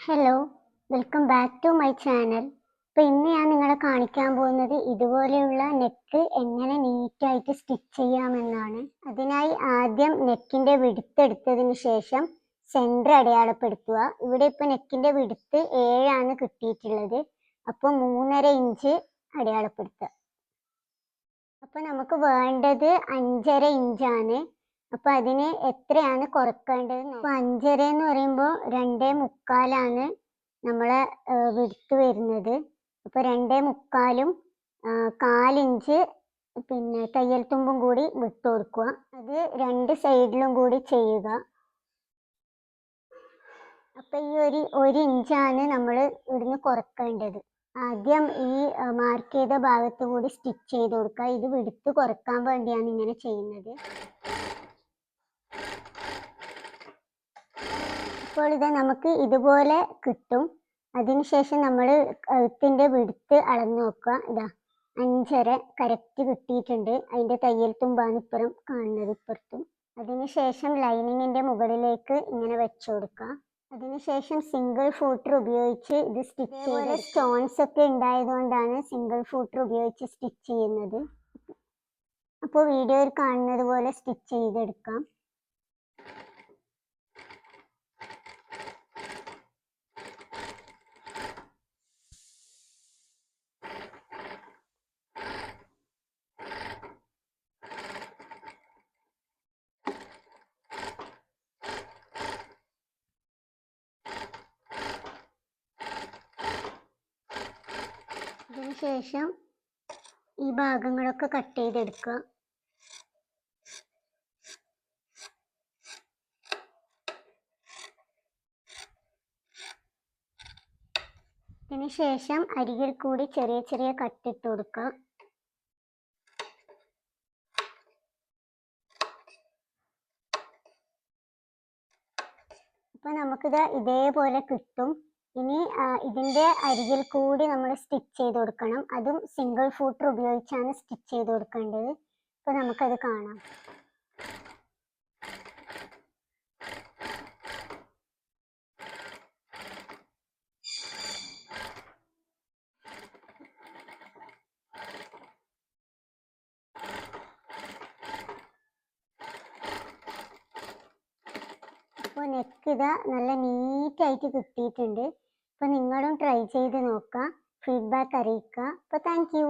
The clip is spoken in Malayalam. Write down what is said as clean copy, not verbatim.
Hello, welcome back to my channel. അപ്പോൾ ഇന്ന് ഞാൻ നിങ്ങളെ കാണിക്കാൻ പോകുന്നത് ഇതുപോലെയുള്ള നെക്ക് എങ്ങനെ നീറ്റായിട്ട് സ്റ്റിച്ച് ചെയ്യാമെന്നാണ്. അതിനായി ആദ്യം നെക്കിൻ്റെ വിഡ്ത്ത് എടുത്തതിന് ശേഷം സെൻറ്റർ അടയാളപ്പെടുത്തുക. ഇവിടെ ഇപ്പോൾ നെക്കിൻ്റെ വിഡ്ത്ത് 7 കിട്ടിയിട്ടുള്ളത്. അപ്പോൾ 3.5 ഇഞ്ച് അടയാളപ്പെടുത്തുക. അപ്പോൾ നമുക്ക് വേണ്ടത് 5.5 ഇഞ്ചാണ്. അപ്പോൾ അതിന് എത്രയാണ് കുറക്കേണ്ടത്? അപ്പോൾ 5.5 എന്ന് പറയുമ്പോൾ 2.75 നമ്മളെ വിഡ്ത്ത് വരുന്നത്. അപ്പോൾ 2.75 1/4 ഇഞ്ച് പിന്നെ തയ്യൽ തുമ്പും കൂടി വിട്ട് കൊടുക്കുക. അത് 2 സൈഡിലും കൂടി ചെയ്യുക. അപ്പോൾ ഈ 1 ഇഞ്ചാണ് നമ്മൾ ഇവിടുന്ന് കുറക്കേണ്ടത്. ആദ്യം ഈ മാർക്ക് ചെയ്ത ഭാഗത്ത് കൂടി സ്റ്റിച്ച് ചെയ്ത് കൊടുക്കുക. ഇത് വിഡ്ത്ത് കുറക്കാൻ വേണ്ടിയാണ് ഇങ്ങനെ ചെയ്യുന്നത്. അപ്പോൾ ഇത് നമുക്ക് ഇതുപോലെ കിട്ടും. അതിനുശേഷം നമ്മൾ കഴുത്തിൻ്റെ വിഡ്ത്ത് അളന്ന് നോക്കുക. ഇതാ 5.5 കറക്റ്റ് കിട്ടിയിട്ടുണ്ട്. അതിൻ്റെ തയ്യൽ തുമ്പാണ് ഇപ്പുറം കാണുന്നത്, ഇപ്പുറത്തും. അതിനുശേഷം ലൈനിങ്ങിൻ്റെ മുകളിലേക്ക് ഇങ്ങനെ വെച്ച് കൊടുക്കുക. അതിനുശേഷം സിംഗിൾ ഫൂട്ടർ ഉപയോഗിച്ച് ഇത് സ്റ്റിച്ച് ചെയ്ത്, സ്റ്റോൺസ് ഒക്കെ ഉണ്ടായതുകൊണ്ടാണ് സിംഗിൾ ഫൂട്ടർ ഉപയോഗിച്ച് സ്റ്റിച്ച് ചെയ്യുന്നത്. അപ്പോൾ വീഡിയോയിൽ കാണുന്നത് പോലെ സ്റ്റിച്ച് ചെയ്തെടുക്കാം. അതിനുശേഷം ഈ ഭാഗങ്ങളൊക്കെ കട്ട് ചെയ്തെടുക്കുക. അതിനുശേഷം അരികിൽ കൂടി ചെറിയ ചെറിയ കട്ടിട്ട് കൊടുക്കുക. അപ്പോൾ നമുക്കിത് ഇതേപോലെ കിട്ടും. ഇനി ഇതിൻ്റെ അരികിൽ കൂടി നമ്മൾ സ്റ്റിച്ച് ചെയ്ത് കൊടുക്കണം. അതും സിംഗിൾ ഫൂട്ടർ ഉപയോഗിച്ചാണ് സ്റ്റിച്ച് ചെയ്ത് കൊടുക്കേണ്ടത്. അപ്പോൾ നമുക്കത് കാണാം. അപ്പോൾ നെക്ക് ഇതാ നല്ല നീറ്റായിട്ട് കിട്ടിയിട്ടുണ്ട്. അപ്പോൾ നിങ്ങളും ട്രൈ ചെയ്ത് നോക്കുക, ഫീഡ്ബാക്ക് അറിയിക്കുക. അപ്പോൾ താങ്ക് യു.